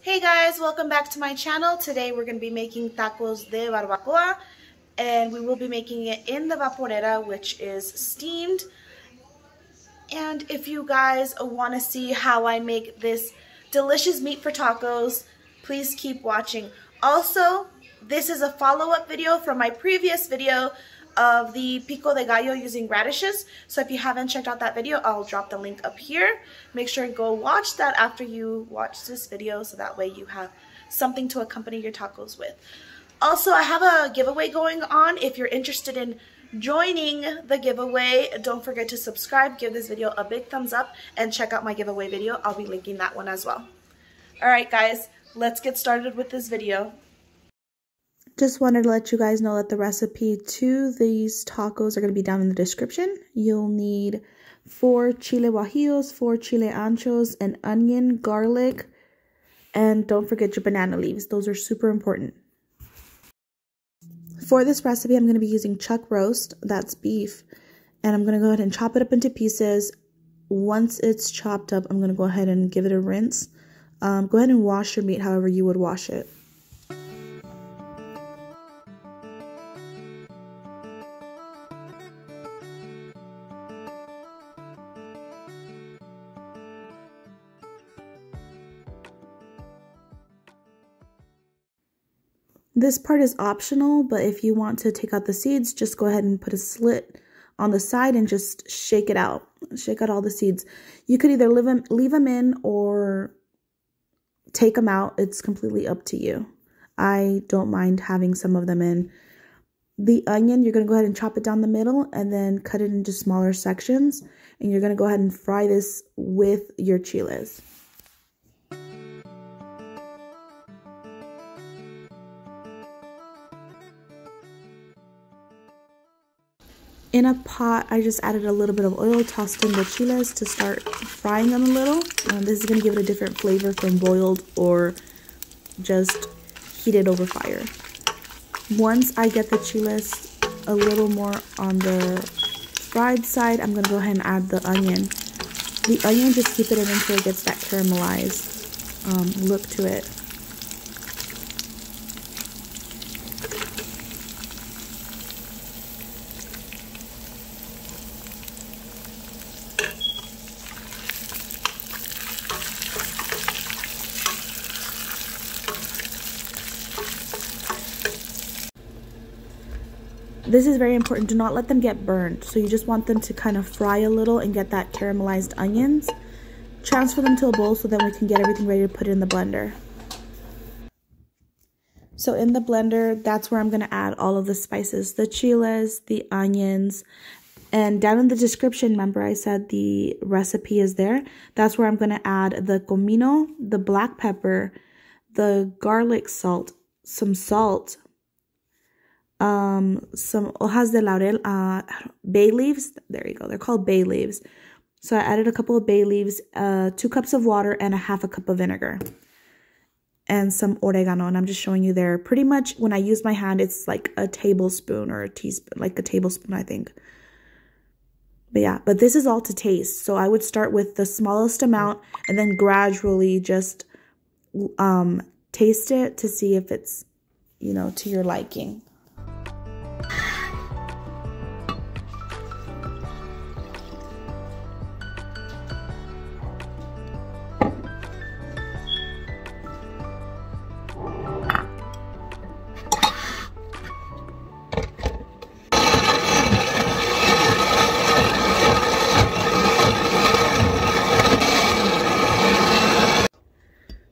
Hey guys, welcome back to my channel. Today we're going to be making tacos de barbacoa, and we will be making it in the vaporera, which is steamed. And if you guys want to see how I make this delicious meat for tacos, please keep watching. Also, this is a follow-up video from my previous video of the Pico de Gallo using radishes. So if you haven't checked out that video, I'll drop the link up here. Make sure and go watch that after you watch this video, so that way you have something to accompany your tacos with. Also, I have a giveaway going on. If you're interested in joining the giveaway, don't forget to subscribe, give this video a big thumbs up, and check out my giveaway video. I'll be linking that one as well. Alright guys, let's get started with this video. Just wanted to let you guys know that the recipe to these tacos are going to be down in the description. You'll need 4 chile guajillos, 4 chile anchos, an onion, garlic, and don't forget your banana leaves. Those are super important. For this recipe, I'm going to be using chuck roast, that's beef, and I'm going to go ahead and chop it up into pieces. Once it's chopped up, I'm going to go ahead and give it a rinse. Go ahead and wash your meat however you would wash it. This part is optional, but if you want to take out the seeds, just go ahead and put a slit on the side and just shake it out. Shake out all the seeds. You could either leave them in or take them out. It's completely up to you. I don't mind having some of them in. The onion, you're going to go ahead and chop it down the middle and then cut it into smaller sections. And you're going to go ahead and fry this with your chiles. In a pot, I just added a little bit of oil, tossed in the chiles to start frying them a little. This is going to give it a different flavor from boiled or just heated over fire. Once I get the chiles a little more on the fried side, I'm going to go ahead and add the onion. The onion, just keep it in until it gets that caramelized look to it. This is very important. Do not let them get burned. So you just want them to kind of fry a little and get that caramelized onions. Transfer them to a bowl so that we can get everything ready to put it in the blender. So in the blender, that's where I'm going to add all of the spices. The chiles, the onions, and down in the description, remember I said the recipe is there. That's where I'm going to add the comino, the black pepper, the garlic salt, some salt, some hojas de laurel, bay leaves. There you go. They're called bay leaves. So I added a couple of bay leaves, 2 cups of water, and a half a cup of vinegar, and some oregano. And I'm just showing you there. Pretty much when I use my hand, it's like a tablespoon or a teaspoon, like a tablespoon, I think. But yeah, but this is all to taste. So I would start with the smallest amount and then gradually just taste it to see if it's, you know, to your liking.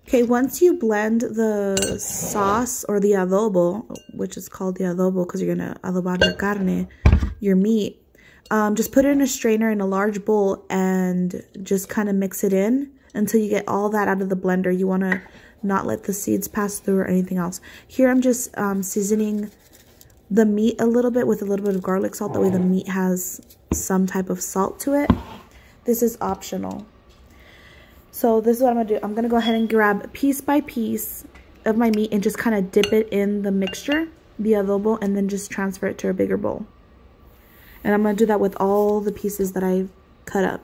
Okay, once you blend the sauce or the adobo, which is called the adobo because you're going to adobar your carne, your meat, just put it in a strainer in a large bowl and just kind of mix it in until you get all that out of the blender. You want to not let the seeds pass through or anything else. Here I'm just seasoning the meat a little bit with a little bit of garlic salt. That way the meat has some type of salt to it. This is optional. So this is what I'm going to do. I'm going to go ahead and grab piece by piece of my meat and just kind of dip it in the mixture, the adobo, and then just transfer it to a bigger bowl. And I'm going to do that with all the pieces that I've cut up.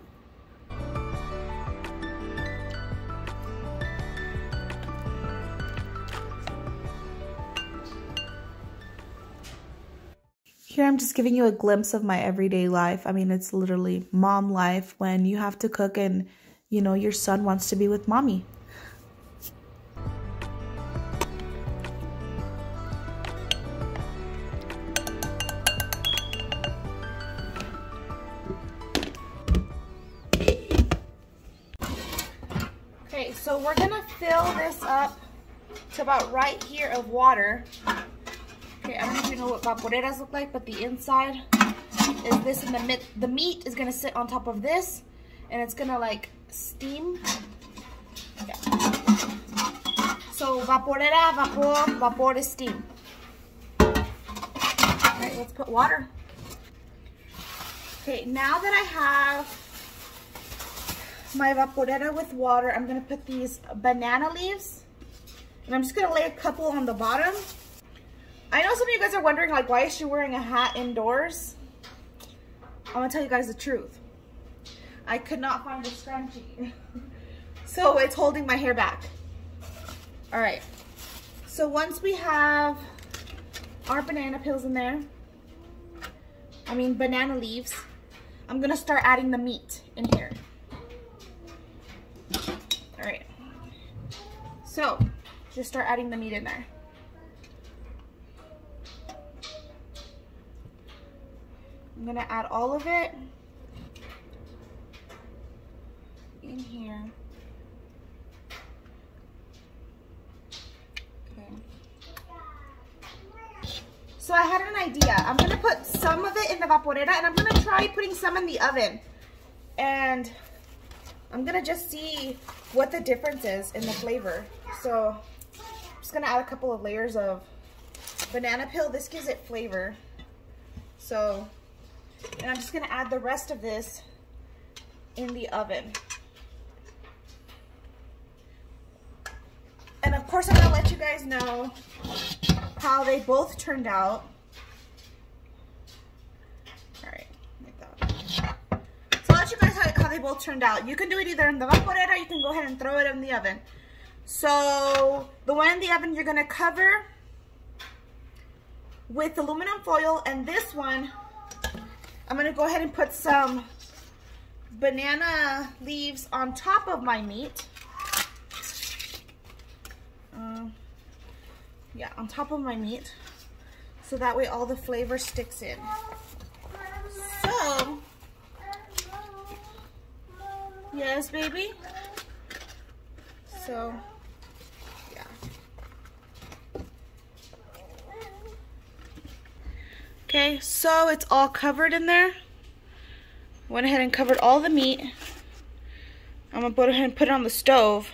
Here I'm just giving you a glimpse of my everyday life. I mean, it's literally mom life when you have to cook and, you know, your son wants to be with mommy. Okay, so we're gonna fill this up to about right here of water. Okay, I don't know if you know what vaporeras look like, but the inside is this, and the meat is gonna sit on top of this, and it's gonna like steam. Yeah. So vaporera, vapor, vapor is steam. Alright, let's put water. Okay, now that I have my vaporera with water, I'm gonna put these banana leaves, and I'm just gonna lay a couple on the bottom. I know some of you guys are wondering, like, why is she wearing a hat indoors? I'm gonna tell you guys the truth. I could not find a scrunchie. So it's holding my hair back. All right. So once we have our banana peels in there, banana leaves, I'm gonna start adding the meat in here. All right. So just start adding the meat in there. I'm gonna add all of it in here. Okay. So I had an idea. I'm gonna put some of it in the vaporera, and I'm gonna try putting some in the oven. And I'm gonna just see what the difference is in the flavor. So I'm just gonna add a couple of layers of banana peel. This gives it flavor. So, and I'm just gonna add the rest of this in the oven. And of course I'm gonna let you guys know how they both turned out. All right, like that. So I'll let you guys how they both turned out. You can do it either in the vaporera, or you can go ahead and throw it in the oven. So the one in the oven you're gonna cover with aluminum foil, and this one I'm gonna go ahead and put some banana leaves on top of my meat. Yeah, on top of my meat, so that way all the flavor sticks in. So, yes, baby. So, yeah. Okay, so it's all covered in there. Went ahead and covered all the meat. I'm gonna go ahead and put it on the stove.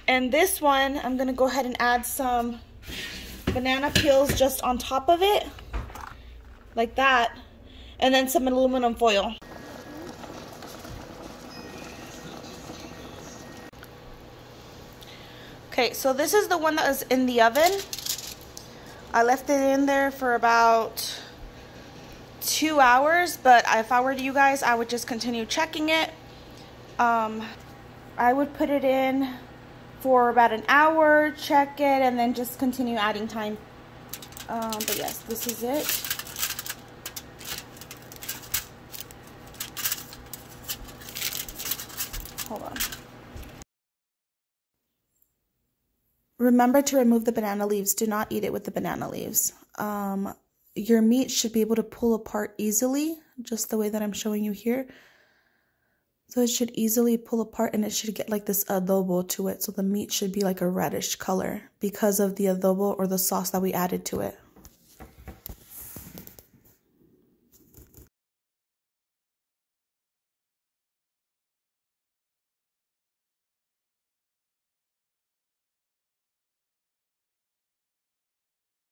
And this one, I'm gonna go ahead and add some banana peels just on top of it, like that, and then some aluminum foil. Okay, so this is the one that was in the oven. I left it in there for about 2 hours, but if I were you guys, I would just continue checking it. I would put it in for about an hour, check it, and then just continue adding time. But yes, this is it. Hold on. Remember to remove the banana leaves. Do not eat it with the banana leaves. Your meat should be able to pull apart easily, just the way that I'm showing you here. So it should easily pull apart, and it should get like this adobo to it. So the meat should be like a reddish color because of the adobo or the sauce that we added to it.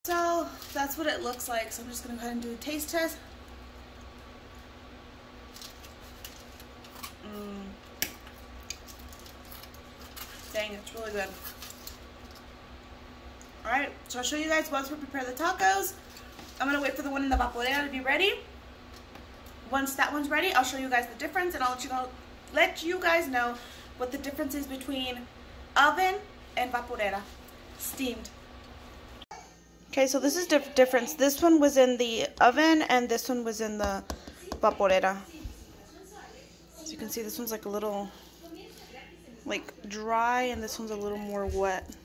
So that's what it looks like. So I'm just gonna go ahead and do a taste test. Dang, it's really good. Alright, so I'll show you guys once we prepare the tacos. I'm gonna wait for the one in the vaporera to be ready. Once that one's ready, I'll show you guys the difference, and I'll let you guys know what the difference is between oven and vaporera, steamed. Okay, so this is the difference. This one was in the oven and this one was in the vaporera. So you can see this one's like a little like dry and this one's a little more wet.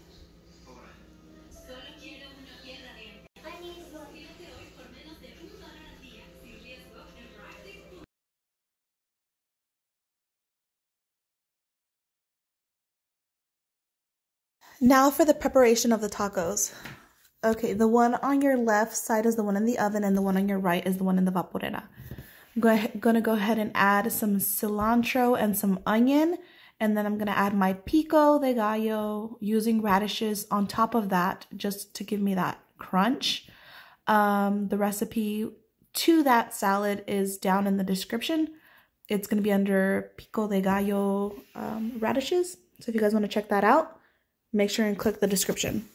Now for the preparation of the tacos. Okay, the one on your left side is the one in the oven and the one on your right is the one in the vaporera. I'm gonna go ahead and add some cilantro and some onion, and then I'm gonna add my pico de gallo using radishes on top of that just to give me that crunch. The recipe to that salad is down in the description. It's gonna be under pico de gallo radishes. So if you guys wanna check that out, make sure and click the description.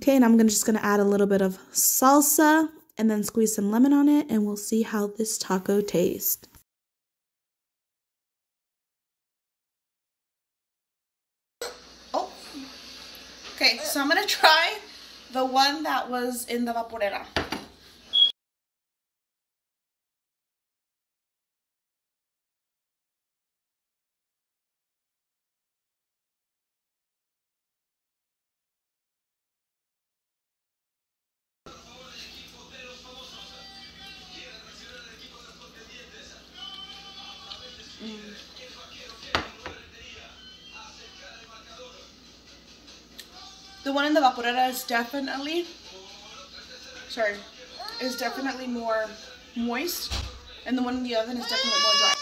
Okay, and I'm just gonna add a little bit of salsa and then squeeze some lemon on it, and we'll see how this taco tastes. Oh, okay, so I'm gonna try the one that was in the vaporera. The one in the vaporera is definitely, is definitely more moist, and the one in the oven is definitely more dry.